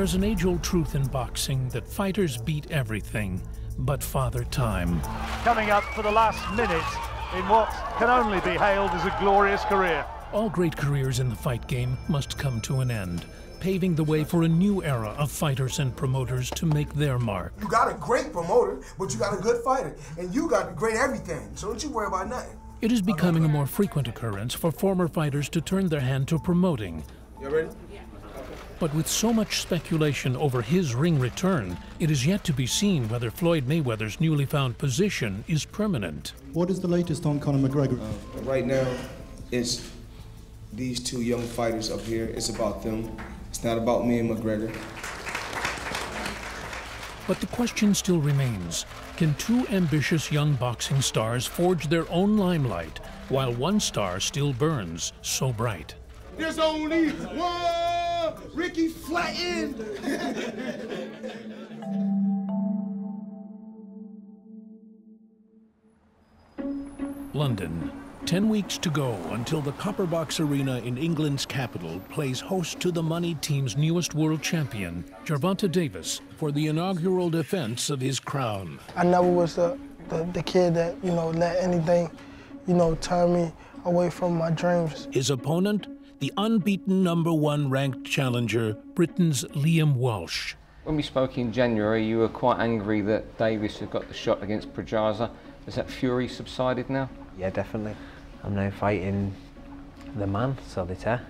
There's an age-old truth in boxing that fighters beat everything but Father Time. Coming up for the last minute in what can only be hailed as a glorious career. All great careers in the fight game must come to an end, paving the way for a new era of fighters and promoters to make their mark. You got a great promoter, but you got a good fighter, and you got great everything, so don't you worry about nothing. It is becoming a more frequent occurrence for former fighters to turn their hand to promoting. You ready? But with so much speculation over his ring return, it is yet to be seen whether Floyd Mayweather's newly found position is permanent. What is the latest on Conor McGregor? Right now, it's these two young fighters up here. It's about them. It's not about me and McGregor. But the question still remains, can two ambitious young boxing stars forge their own limelight while one star still burns so bright? There's only one Ricky Flattened. London. 10 weeks to go until the Copperbox Arena in England's capital plays host to the moneyed team's newest world champion, Gervonta Davis, for the inaugural defense of his crown. I never was the kid that, let anything, turn me away from my dreams. His opponent, the unbeaten #1 ranked challenger, Britain's Liam Walsh. When we spoke in January, you were quite angry that Davis had got the shot against Protege. Has that fury subsided now? Yeah, definitely. I'm now fighting the man, solitaire,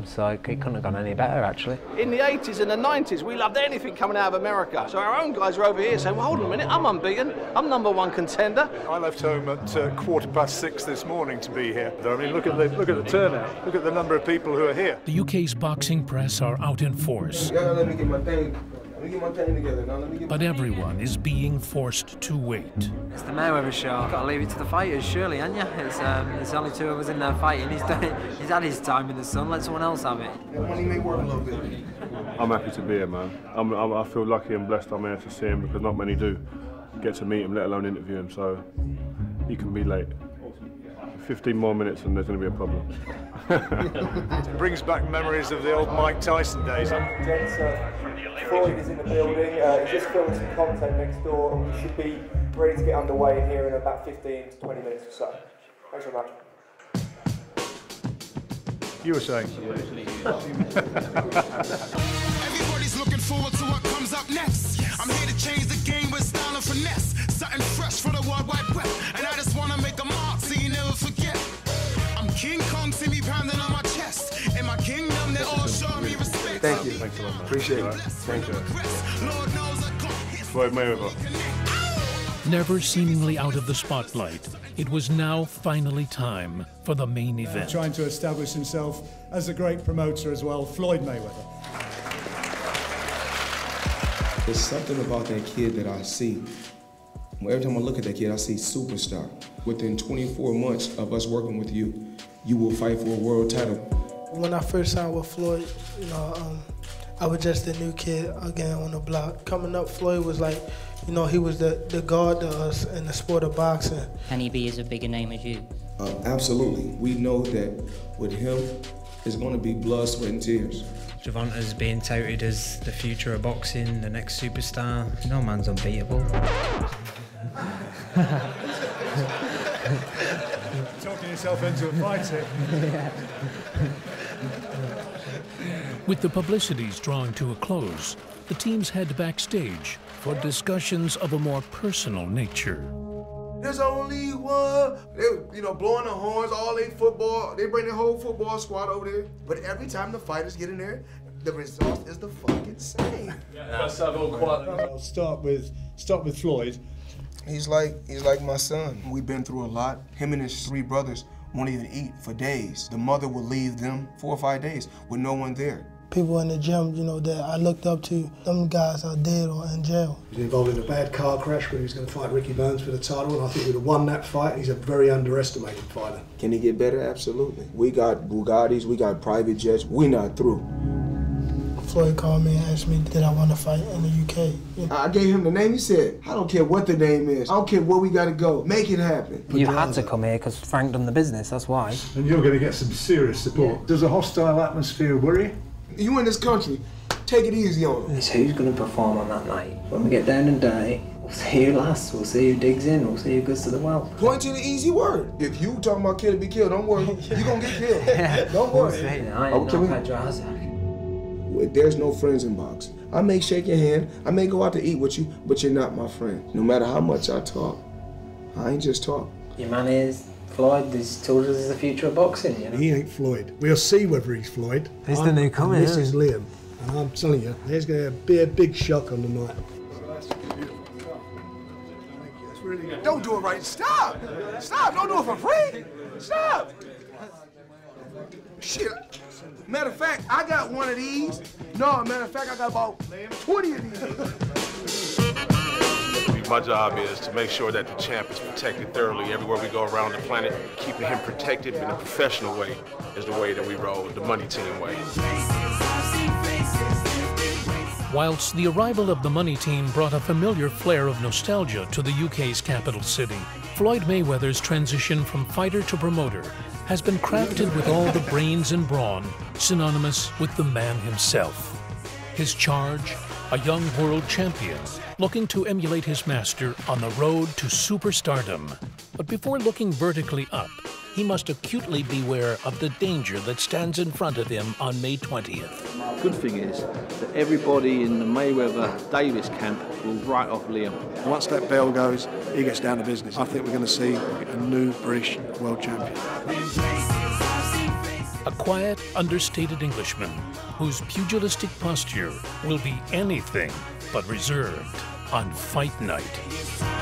so it couldn't have gone any better, actually. In the 80s and the 90s, we loved anything coming out of America. So our own guys were over here saying, well, hold on a minute, I'm unbeaten, I'm #1 contender. I left home at 6:15 this morning to be here. I mean, look at the turnout, look at the number of people who are here. The UK's boxing press are out in force. You gotta let me get my thing. Let me get my thing together. Now let me get But everyone is being forced to wait. It's the Mayweather show. You've got to leave it to the fighters, surely, haven't you? There's only two of us in there fighting. He's had his time in the sun. Let someone else have it. money make work a little bit. I'm happy to be here, man. I feel lucky and blessed I'm here to see him because not many do get to meet him, let alone interview him. So he can be late. 15 more minutes and there's going to be a problem. It brings back memories of the old Mike Tyson days. Floyd is in the building. He's just filming some content next door, and we should be ready to get underway in here in about 15 to 20 minutes or so. Thanks very much. You were saying? Everybody's looking forward to what comes up next. I'm here to change the game with style and finesse. Something fresh for the World Wide Web. And I just want to make a mark so you never forget. I'm King Kong, see me pounding on my chest. In my kingdom, they all show me respect. Thank you. Thanks a lot, man. Appreciate it. Thank you. Floyd Mayweather. Never seemingly out of the spotlight, it was now finally time for the main event. Trying to establish himself as a great promoter as well, Floyd Mayweather. There's something about that kid that I see. Every time I look at that kid, I see superstar. Within 24 months of us working with you, you will fight for a world title. When I first signed with Floyd, I was just a new kid again on the block. Coming up, Floyd was like, he was the god to us in the sport of boxing. Can he be as a bigger name as you? Absolutely. We know that with him, it's going to be blood, sweat, and tears. Gervonta's being touted as the future of boxing, the next superstar. No man's unbeatable. Talking yourself into a fight here. Yeah. With the publicities drawing to a close, the teams head backstage for discussions of a more personal nature. There's only one. They, blowing the horns, all they football. They bring their whole football squad over there. But every time the fighters get in there, the result is the fucking same. Let's have all quiet. I'll start with Floyd. He's like my son. We've been through a lot. Him and his 3 brothers won't even eat for days. The mother will leave them 4 or 5 days with no one there. People in the gym, that I looked up to, them guys are dead or in jail. He was involved in a bad car crash when he was going to fight Ricky Burns for the title, and I think he would have won that fight. He's a very underestimated fighter. Can he get better? Absolutely. We got Bugattis, we got private jets. We're not through. Floyd called me and asked me, did I want to fight in the UK? I gave him the name. He said, I don't care what the name is. I don't care where we got to go. Make it happen. You had to come here because Frank done the business, that's why. And you're going to get some serious support. Yeah. Does a hostile atmosphere worry you? You in this country, take it easy on him. It's who's going to perform on that night. When we get down and dirty, we'll see who lasts, we'll see who digs in, we'll see who goes to the well. Point to the easy word. If you talking about kill to be killed, don't worry. You're going to get killed. Yeah. Don't worry. I ain't no Pedraza. There's no friends in boxing. I may shake your hand, I may go out to eat with you, but you're not my friend. No matter how much I talk, I ain't just talk. Your man is Floyd. He's told us he's the future of boxing, you know? He ain't Floyd. We'll see whether he's Floyd. He's the newcomer, This isn't is Liam. And I'm telling you, there's going to be a big shock on the night. Don't do it right. Stop. Stop. Don't do it for free. Stop. Shit. Matter of fact, I got one of these. No, matter of fact, I got about 20 of these. My job is to make sure that the champ is protected thoroughly everywhere we go around the planet. Keeping him protected in a professional way is the way that we roll, the money team way. Whilst the arrival of the money team brought a familiar flair of nostalgia to the UK's capital city, Floyd Mayweather's transition from fighter to promoter has been crafted with all the brains and brawn synonymous with the man himself. His charge, a young world champion looking to emulate his master on the road to superstardom. But before looking vertically up, he must acutely beware of the danger that stands in front of him on May 20th. Good thing is that everybody in the Mayweather-Davis camp will write off Liam. Once that bell goes, he gets down to business. I think we're going to see a new British world champion. A quiet, understated Englishman whose pugilistic posture will be anything but reserved on fight night.